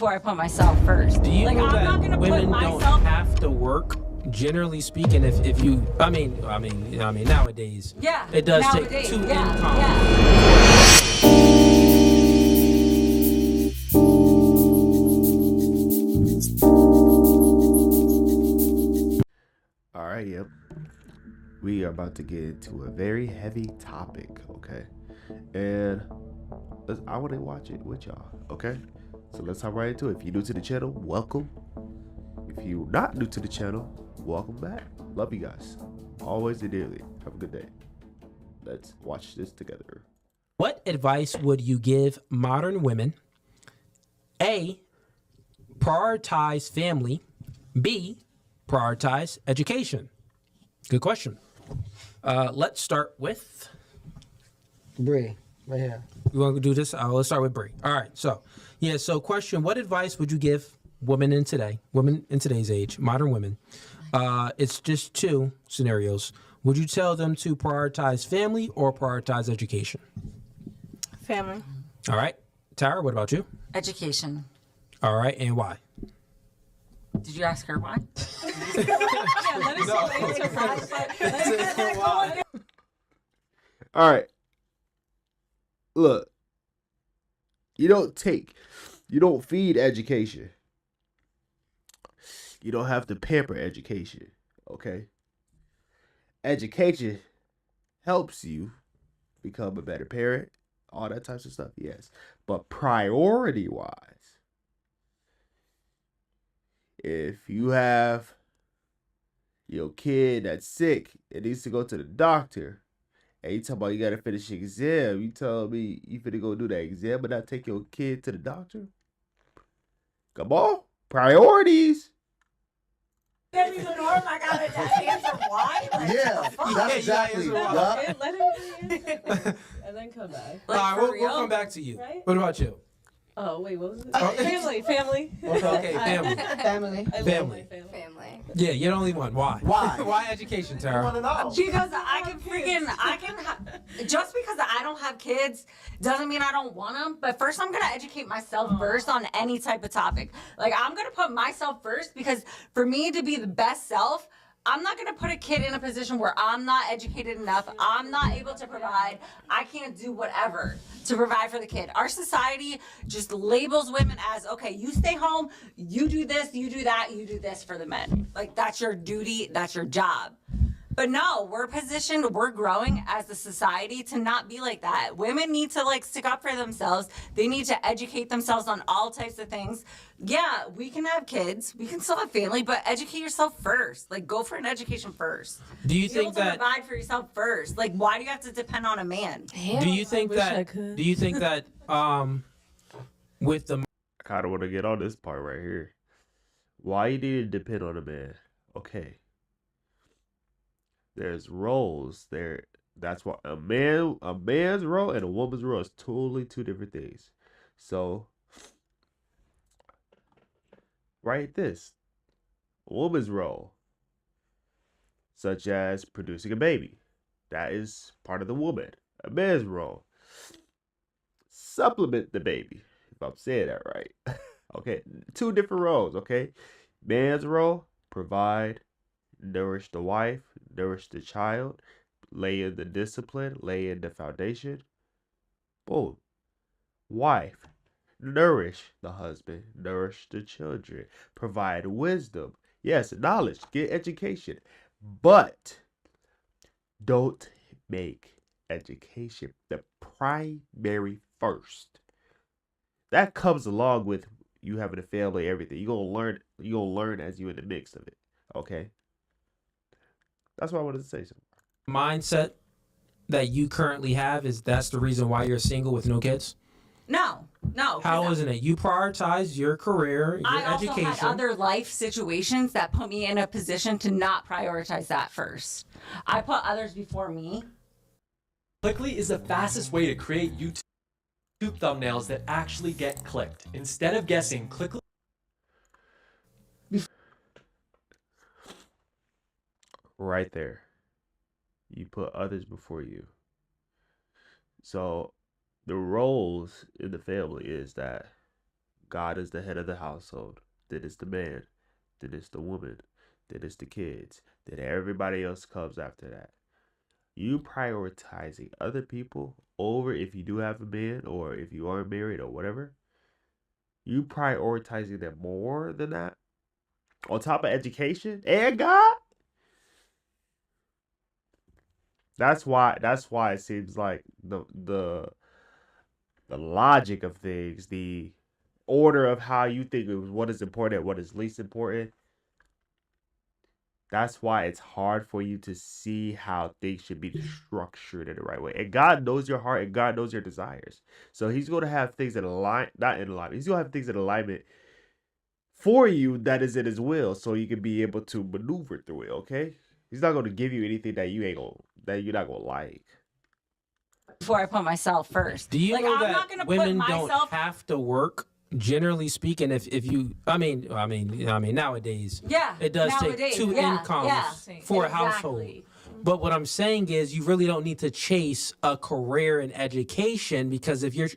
before I put myself first. Do you like, know I'm that not gonna women put don't myself. have to work? Generally speaking, if you, I mean, nowadays, Yeah. it does nowadays, take two yeah, incomes. Yeah. All right, yep. We are about to get into a very heavy topic, okay? And I want to watch it with y'all, okay? So let's hop right into it. If you're new to the channel, welcome. If you're not new to the channel, welcome back. Love you guys. Always and dearly. Have a good day. Let's watch this together. What advice would you give modern women? A, prioritize family. B, prioritize education. Good question. Let's start with. Bree, right here. You want to do this? Let's start with Bree. All right. So, question: what advice would you give women in today's age, modern women? It's just two scenarios. Would you tell them to prioritize family or prioritize education? Family. All right. Tara, what about you? Education. All right. And why? Did you ask her why? Yeah, let us answer first. All right. Look, you don't feed education. You don't have to pamper education, okay? Education helps you become a better parent, all that types of stuff, yes. But priority-wise, if you have your kid that's sick and needs to go to the doctor, and you talking about you gotta finish the exam, you tell me you finna go do that exam but not take your kid to the doctor? Come on, priorities. Can't even know if I got to answer why. Like, Yeah, that's exactly. Yeah. Let him answer and then come back. All right, for we'll real? come back to you. Right? What about you? Oh, wait, what was it? Oh. Family. Okay, family. Family. I love Family. my family. Family. Yeah, you're the only one. Why? Why? Why education, I Tara? want to know. Because just because I don't have kids doesn't mean I don't want them. But first, I'm going to educate myself first on any type of topic. Like, I'm going to put myself first because for me to be the best self, I'm not going to put a kid in a position where I'm not educated enough. I'm not able to provide. I can't do whatever to provide for the kid. Our society just labels women as, okay, you stay home, you do this, you do that, you do this for the men. Like, that's your duty, that's your job. But no, we're positioned, we're growing as a society to not be like that. Women need to stick up for themselves. They need to educate themselves on all types of things. Yeah, we can have kids, we can still have family, but educate yourself first. Like, go for an education first. Do you Be able think to that? provide for yourself first. Like, why do you have to depend on a man? Do you think wish I that? could. Do you think that? With the I kind of want to get on this part right here. Why you need to depend on a man? Okay. There's roles there. That's why a man's role and a woman's role is totally two different things. So, write this. A woman's role, such as producing a baby, that is part of the woman. A man's role, supplement the baby, if I'm saying that right. Okay, two different roles, okay? Man's role, provide, nourish the wife, nourish the child, lay in the discipline, lay in the foundation. Boom. Wife, nourish the husband, nourish the children, provide wisdom. Yes, knowledge, get education. But don't make education the primary first. That comes along with you having a family, everything. You're gonna learn as you're in the mix of it. Okay? That's what I wanted to say. mindset that you currently have that's the reason why you're single with no kids? No. How isn't it? You prioritize your career, your I also education. had other life situations that put me in a position to not prioritize that first. I put others before me. Clickly is the fastest way to create YouTube thumbnails that actually get clicked. Instead of guessing, Clickly. Right there. You put others before you. So the roles in the family is that God is the head of the household. Then it's the man. Then it's the woman. Then it's the kids. Then everybody else comes after that. You prioritizing other people over, if you do have a man or if you are married or whatever, you prioritizing them more than that on top of education and God. That's why it seems like the logic of things, the order of how you think it was, what is important, what is least important. That's why it's hard for you to see how things should be structured in the right way. And God knows your heart and God knows your desires. So he's going to have things in alignment, not in alignment. He's going to have things in alignment for you that is in his will, so you can be able to maneuver through it, okay? He's not going to give you anything that you're not going to like. Before I put myself first. Do you like, know I'm that not gonna women put don't myself... have to work? Generally speaking, if you, I mean, nowadays, Yeah, it does nowadays, take two yeah, incomes yeah, for a exactly. household. But what I'm saying is, you really don't need to chase a career in education, because if you're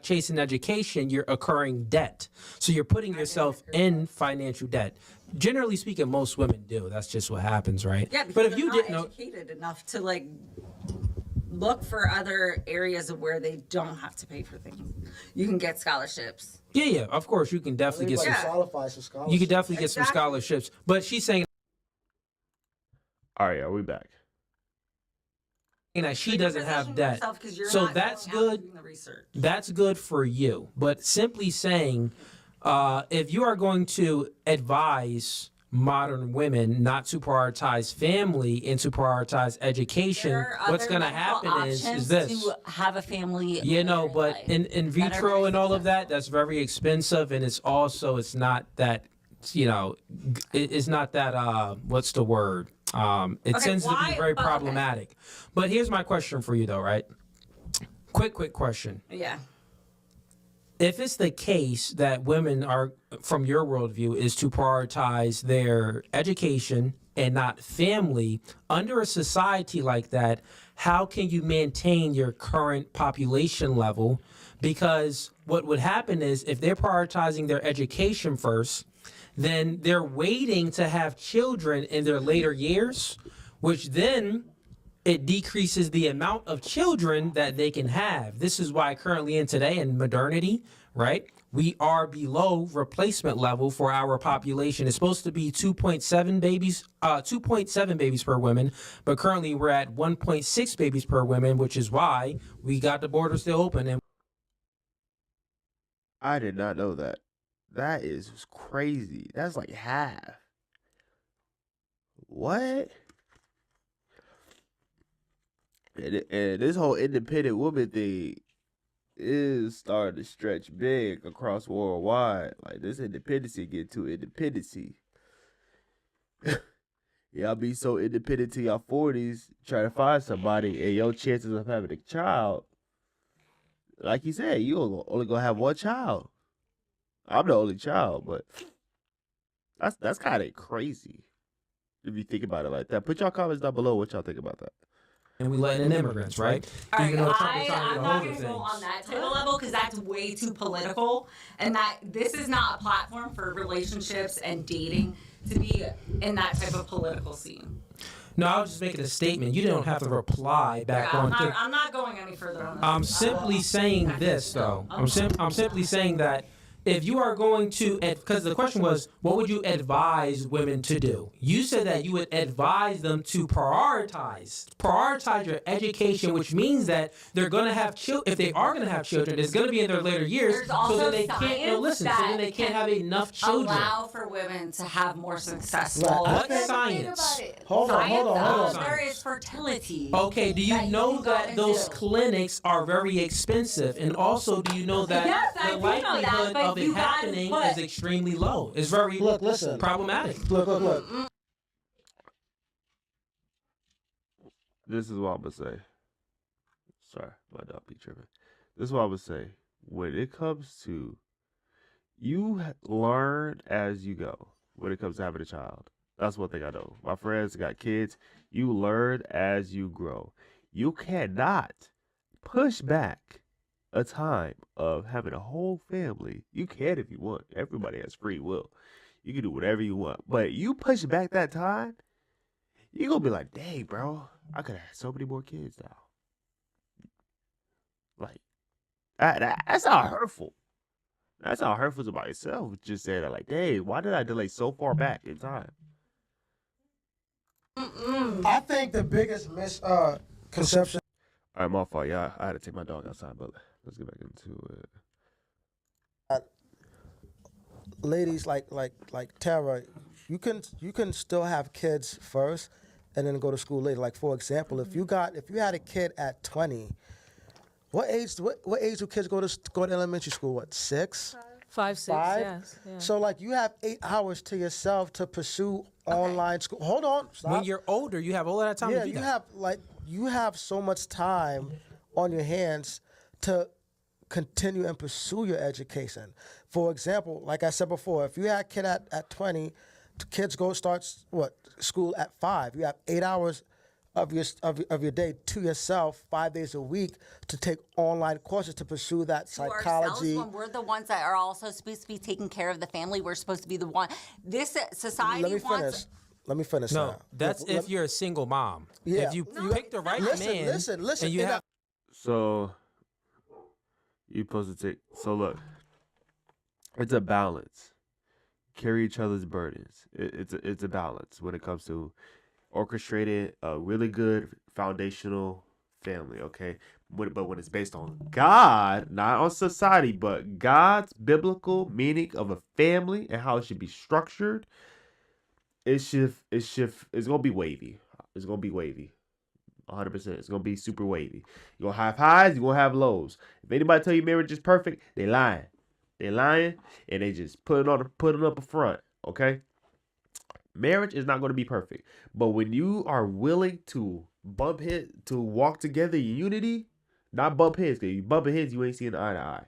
chasing education, you're incurring debt. So you're putting yourself in financial debt. Generally speaking, most women do. That's just what happens, right? Yeah, because but if they're you not didn't know, educated enough to like look for other areas of where they don't have to pay for things. You can get scholarships. yeah, of course, you can definitely get Everybody some. qualifies for scholarships. You could definitely get some Exactly. scholarships. But she's saying All right, are we back? that she You're doesn't have positioning debt. yourself 'cause you're So not that's going out and good. doing the research. That's good for you. But simply saying, if you are going to advise modern women not to prioritize family and to prioritize education, There are what's other going to medical happen is options this. to have a family. You know, later in but life. in that are vitro very and all of that, successful. that's very expensive, and it's not that, it's not that, what's the word? It Okay, tends to why- be very but okay. problematic. But here's my question for you, though, right? Quick question. Yeah. If it's the case that women are, from your worldview, is to prioritize their education and not family, under a society like that, how can you maintain your current population level? Because what would happen is, if they're prioritizing their education first, then they're waiting to have children in their later years, which then it decreases the amount of children that they can have. This is why currently in today in modernity, right, we are below replacement level for our population. It's supposed to be 2.7 babies per woman, but currently we're at 1.6 babies per woman, which is why we got the border still open. And I did not know that. That is crazy. That's like half. What? And this whole independent woman thing is starting to stretch big across worldwide. Like, this independency get to independency. Y'all be so independent to your 40s, trying to find somebody, and your chances of having a child, like you said, you only gonna have one child. I'm the only child, but that's kind of crazy if you think about it like that. Put y'all comments down below what y'all think about that. we letting in immigrants, right? All right, Even though Trump is trying to I'm get a not hold going of to go things. on that type of level because that's way too political, and that this is not a platform for relationships and dating to be in that type of political scene. No, I was just making a statement. You don't have to reply back Yeah, on. I'm not going any further on this. I'm simply saying this, though. I'm simply saying that if you are going to, because the question was, what would you advise women to do? You said that you would advise them to prioritize your education, which means that they're going to have children. If they are going to have children, it's going to be in their later years, There's so also then they can't. No, listen, so science then they can't have enough that children. allow for women to have more successful. Right. What Okay. science? Hold on. Science, on. there is fertility. Okay, do you that you know can go that into. those clinics are very expensive? And also, do you know that Yes, I the do know that, likelihood but of it you gotta happening put- is extremely low? It's very Look, listen. problematic. Look. This is what I'm gonna say. Sorry, my dog be tripping. This is what I'm gonna say. When it comes to, you learn as you go. When it comes to having a child, that's one thing I know. My friends got kids. You learn as you grow. You cannot push back a time of having a whole family, you can if you want. Everybody has free will. You can do whatever you want. But you push back that time, you're gonna be like, dang, bro, I could have had so many more kids now. Like, that's not hurtful. That's not hurtful to myself. Just saying that, like, dang, why did I delay so far back in time? I think the biggest misconception. All right, my fault. Yeah, I had to take my dog outside, but let's get back into it. Ladies like Tara, you can still have kids first, and then go to school later. Like for example, if you had a kid at 20, what age do kids go to elementary school? What, 6? 5, 6, 5? yes. Yeah. So like you have 8 hours to yourself to pursue online school. Hold on, stop. When you're older, you have all of that time Yeah, to do you that. have so much time on your hands to continue and pursue your education. For example, like I said before, if you had a kid at 20, kids start school at 5. You have 8 hours of your day to yourself 5 days a week to take online courses to pursue that psychology. Ourselves, when we're the ones that are also supposed to be taking care of the family, we're supposed to be the one. This society wants. Let me finish. No, now. that's if you're a single mom. Yeah. If you No, pick the right listen, man, listen, and you have So you supposed to take. So look, it's a balance. Carry each other's burdens. It's a balance when it comes to orchestrated a really good foundational family. Okay, but when it's based on God, not on society, but God's biblical meaning of a family and how it should be structured, it's gonna be wavy. It's gonna be wavy. 100%. It's gonna be super wavy. You're gonna have highs, you're gonna have lows. If anybody tell you marriage is perfect, they lying. They lying and they just put it up a front. Okay? Marriage is not gonna be perfect. But when you are willing to walk together in unity, not bump heads, because you bumping heads, you ain't seeing eye to eye.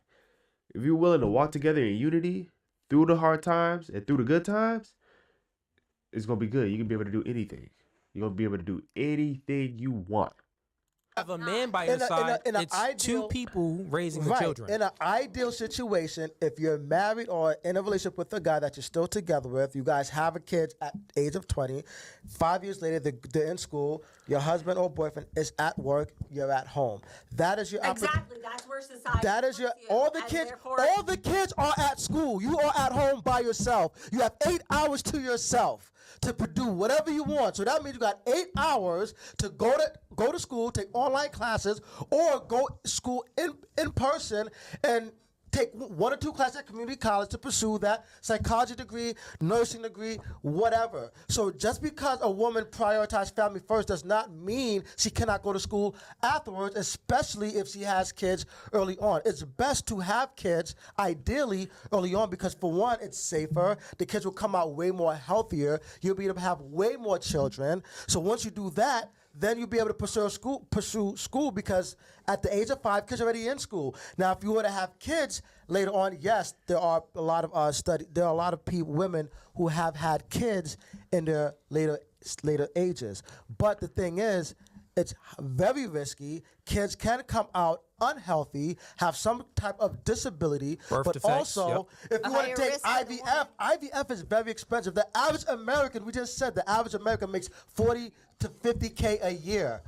If you're willing to walk together in unity through the hard times and through the good times, it's gonna be good. You can be able to do anything. You're gonna be able to do anything you want. a man by your side, it's two people raising the children. In an ideal situation, if you're married or in a relationship with a guy that you're still together with, you guys have a kid at the age of 20, 5 years later, they're in school, your husband or boyfriend is at work, you're at home. That is your Exactly. That's where society. That is your all the kids are at school. You are at home by yourself. You have 8 hours to yourself to do whatever you want. So that means you got 8 hours to go to school, take online classes, or go to school in person and take 1 or 2 classes at community college to pursue that psychology degree, nursing degree, whatever. So just because a woman prioritizes family first does not mean she cannot go to school afterwards, especially if she has kids early on. It's best to have kids, ideally, early on because, for one, it's safer. The kids will come out way more healthier. You'll be able to have way more children. So once you do that, then you'll be able to pursue school because at the age of 5, kids are already in school. Now, if you were to have kids later on, yes, there are a lot of women who have had kids in their later ages. But the thing is, it's very risky. Kids can come out unhealthy, have some type of disability, Birth but defects, also, if you want to take IVF is very expensive. The average American, we just said, the average American makes 40 to 50K a year.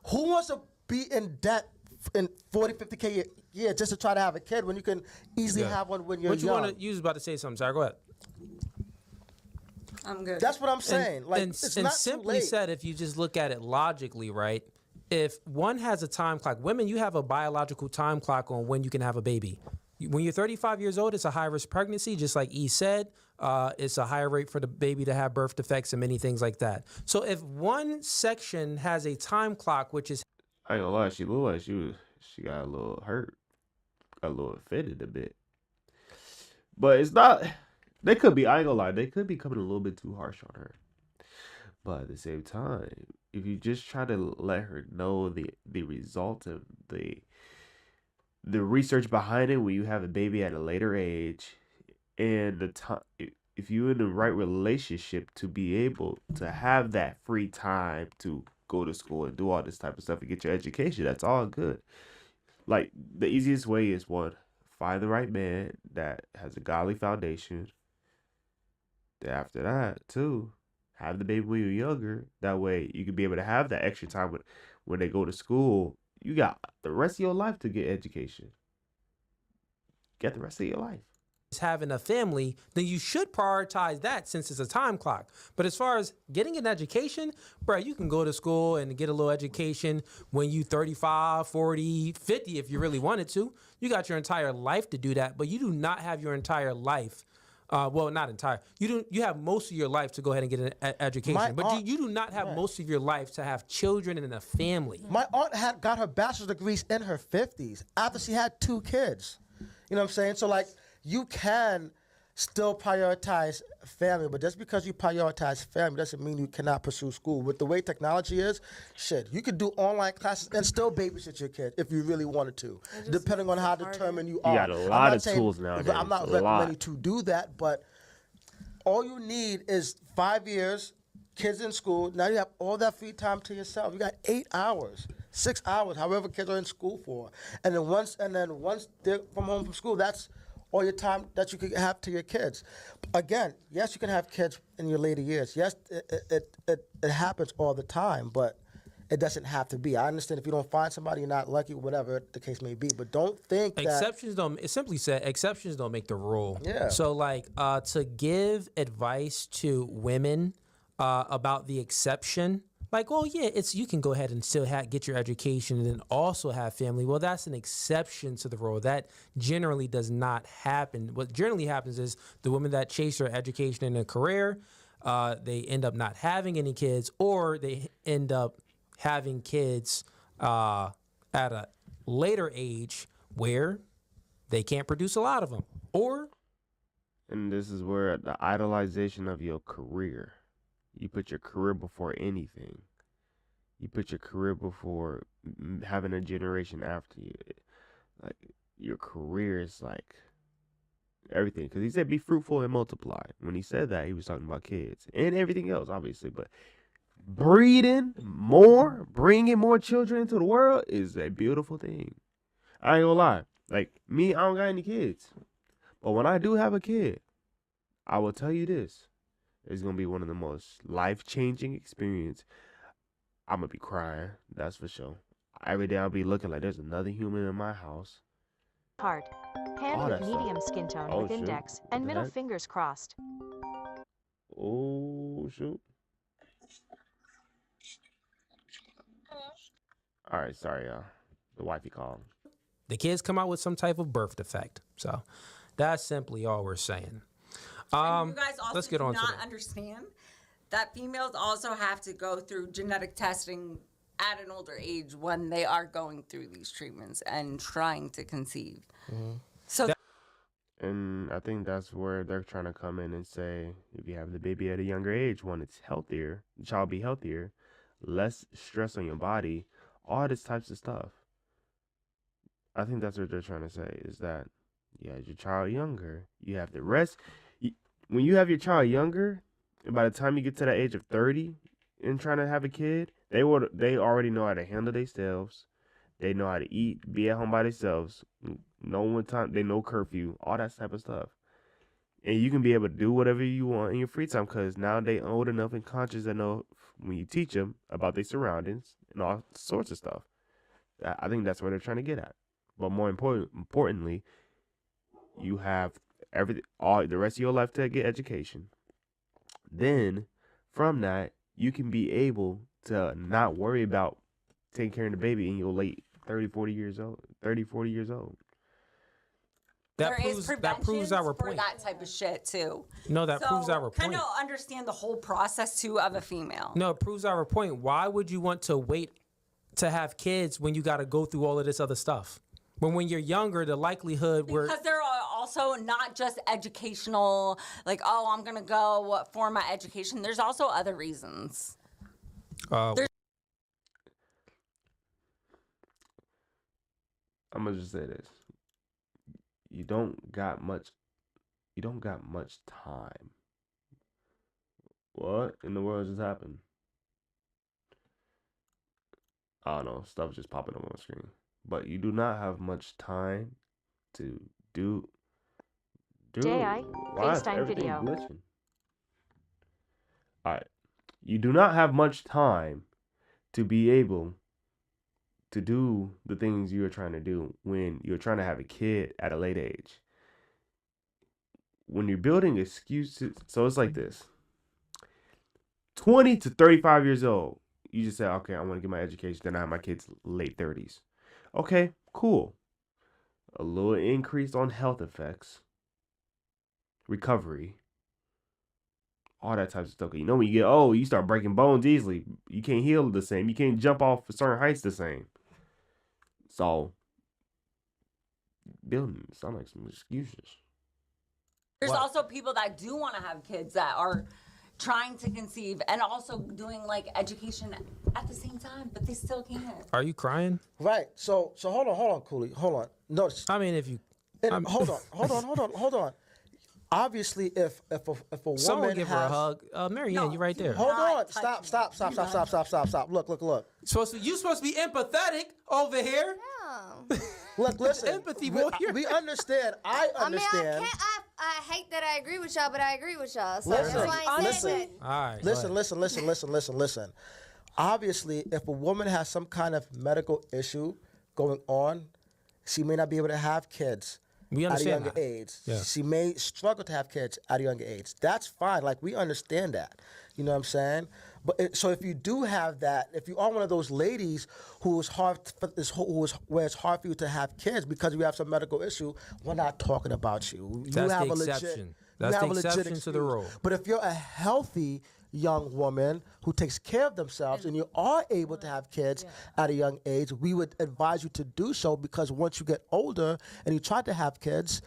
Who wants to be in debt in 40, 50K a year just to try to have a kid when you can easily have one when you're young? You was about to say something, Sarah. Go ahead. I'm good. That's what I'm saying. And simply said, if you just look at it logically, right? If one has a time clock, women, you have a biological time clock on when you can have a baby. When you're 35 years old, it's a high-risk pregnancy, just like E said. It's a higher rate for the baby to have birth defects and many things like that. So if one section has a time clock, which is... I ain't gonna lie, she looked like she got a little hurt. Got a little offended a bit. But it's not... I ain't gonna lie, they could be coming a little bit too harsh on her. But at the same time, if you just try to let her know the result of the research behind it when you have a baby at a later age, and the time, if you're in the right relationship to be able to have that free time to go to school and do all this type of stuff and get your education, that's all good. Like the easiest way is one, find the right man that has a godly foundation. Then after that, two, have the baby when you're younger. That way you can be able to have that extra time when they go to school. You got the rest of your life to get education. Get the rest of your life. Having a family, then you should prioritize that since it's a time clock. But as far as getting an education, bro, you can go to school and get a little education when you 35, 40, 50 if you really wanted to. You got your entire life to do that, but you do not have your entire life. Well, not entire. You have most of your life to go ahead and get an education, My but aunt- you do not have most of your life to have children and a family. My aunt had got her bachelor's degrees in her 50s after she had 2 kids. You know what I'm saying? So like you can still prioritize family, but just because you prioritize family doesn't mean you cannot pursue school. With the way technology is, shit, you could do online classes and still babysit your kid if you really wanted to, depending on how determined you are. got a lot of tools nowadays, I'm not a recommending lot. to do that, but all you need is 5 years, kids in school. Now you have all that free time to yourself. You got 8 hours, 6 hours, however kids are in school for. And then once they're from home from school, that's all your time that you could have to your kids. Again, yes, you can have kids in your later years. Yes, it happens all the time, but it doesn't have to be. I understand if you don't find somebody, you're not lucky, whatever the case may be. But don't think that Exceptions don't. It simply said exceptions don't make the rule. Yeah. So like to give advice to women about the exception, like, well, yeah, it's you can go ahead and still get your education and then also have family. Well, that's an exception to the rule. That generally does not happen. What generally happens is the women that chase their education and a career, they end up not having any kids, or they end up having kids at a later age where they can't produce a lot of them, or And this is where the idolization of your career. You put your career before anything. You put your career before having a generation after you. Like your career is like everything. Because he said, "Be fruitful and multiply." When he said that, he was talking about kids and everything else, obviously. But breeding more, bringing more children into the world is a beautiful thing. I ain't gonna lie. Like me, I don't got any kids, but when I do have a kid, I will tell you this. It's going to be one of the most life-changing experience. I'm going to be crying, that's for sure. Every day I'll be looking like there's another human in my house. Heart. Hand Oh, with that's medium skin tone oh, with shoot. index What and the middle heck? fingers crossed. Oh, shoot. All right, sorry, y'all. The wifey called. the kids come out with some type of birth defect. So that's simply all we're saying. And you guys also let's get do on to not that. understand that females also have to go through genetic testing at an older age when they are going through these treatments and trying to conceive. So And I think that's where they're trying to come in and say, if you have the baby at a younger age, one, it's healthier, the child be healthier, less stress on your body, all this types of stuff. I think that's what they're trying to say is that you had your child younger, you have the rest. When you have your child younger, and by the time you get to the age of 30 and trying to have a kid, they already know how to handle themselves. They know how to eat, be at home by themselves. No one time, they know curfew, all that type of stuff. And you can be able to do whatever you want in your free time because now they old enough and conscious enough when you teach them about their surroundings and all sorts of stuff. I think that's what they're trying to get at. But more importantly, you have all the rest of your life to get education. Then from that, you can be able to not worry about taking care of the baby in your late 40 years old. That there is proves our for point. that type of shit too. No, that proves our Kind point. of understand the whole process too of a female. No, it proves our point. Why would you want to wait to have kids when you got to go through all of this other stuff? When you're younger, the likelihood Because there are also not just educational, like, oh, I'm going to go for my education. There's also other reasons. I'm gonna just say this. You don't got much time. What in the world just happened? I don't know. Stuff just popping up on my screen. but you do not have much time to do. JI, Why is FaceTime everything video. glitching? All right, you do not have much time to be able to do the things you are trying to do when you're trying to have a kid at a late age. When you're building excuses, so it's like this: 20 to 35 years old, you just say, okay, I want to get my education, then I have my kids late 30s. Okay, cool. A little increase on health effects, recovery, all that type of stuff. You know, when you get old, you start breaking bones easily. You can't heal the same. You can't jump off certain heights the same. So, building sound like some excuses. There's What? also people that do want to have kids that are trying to conceive and also doing like education at the same time, but they still can't. Are you crying? Right. So hold on, Cooley. Hold on. No. I mean, if you Hold on. Obviously, if a someone woman give her a has, hug, Marianne, you right there. hold on, Not stop. Look. You supposed to be empathetic over here. Look, listen. Empathy, we, boy. we understand. I I mean, understand. I hate that I agree with y'all, but I agree with y'all. So Listen, that's why I ain't saying listen. that. All right. Listen. Obviously, if a woman has some kind of medical issue going on, she may not be able to have kids We at a understand younger that. age. Yeah. She may struggle to have kids at a younger age. That's fine. Like, we understand that. You know what I'm saying? But so if you do have that, if you are one of those ladies where it's hard for you to have kids because you have some medical issue, we're not talking about you. You That's have the a legit, exception. you That's the have a legit exception to the excuse. rule. But if you're a healthy young woman who takes care of themselves and you are able to have kids at a young age, we would advise you to do so, because once you get older and you try to have kids,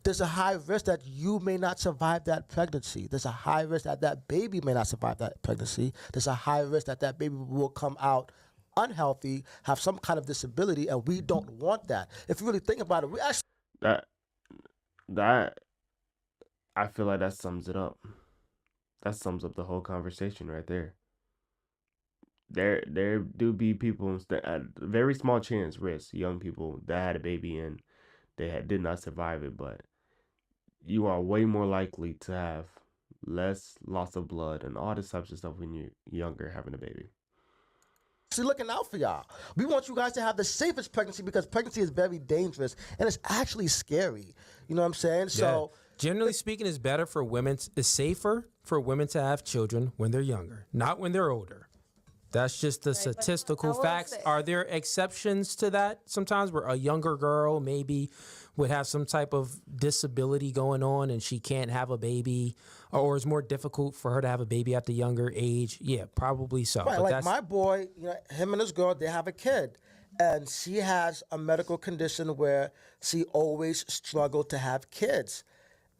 there's a high risk that you may not survive that pregnancy. There's a high risk that that baby may not survive that pregnancy. There's a high risk that that baby will come out unhealthy, have some kind of disability, and we don't want that. If you really think about it, we actually That I feel like that sums it up. That sums up the whole conversation right there. There do be people that at very small chance risk, young people that had a baby and did not survive it, but you are way more likely to have less loss of blood and all this types of stuff when you're younger having a baby. looking out for y'all. We want you guys to have the safest pregnancy, because pregnancy is very dangerous and it's actually scary. You know what I'm saying? So generally speaking, it's better for women. It's safer for women to have children when they're younger, not when they're older. That's just the statistical facts. Are there exceptions to that? Sometimes where a younger girl maybe would have some type of disability going on and she can't have a baby, or it's more difficult for her to have a baby at the younger age. Yeah, probably so. right, But like that's, my boy, you know, him and his girl, they have a kid, and she has a medical condition where she always struggled to have kids,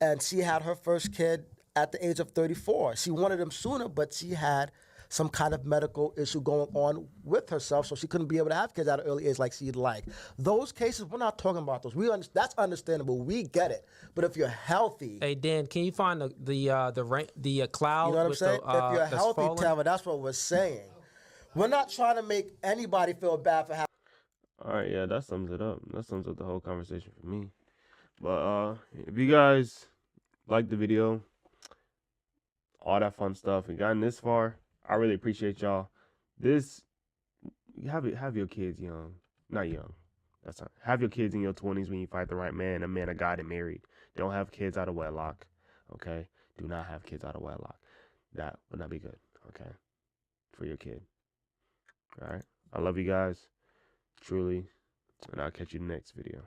and she had her first kid at the age of 34. She wanted him sooner, but she had some kind of medical issue going on with herself, so she couldn't be able to have kids at an early age like she'd like. Those cases, we're not talking about those. That's understandable. We get it. But if you're healthy, hey Dan, can you find the cloud? you know what I'm with saying? The, If you're that's healthy, falling? Tara, that's what we're saying. We're not trying to make anybody feel bad for having. All right, yeah, that sums it up. That sums up the whole conversation for me. But if you guys like the video, all that fun stuff, and gotten this far, I really appreciate y'all. Have your kids young, not young. That's not. Have your kids in your 20s when you find the right man, a man of God and married. Don't have kids out of wedlock. Okay, do not have kids out of wedlock. That would not be good. Okay, for your kid. All right, I love you guys, truly, and I'll catch you in the next video.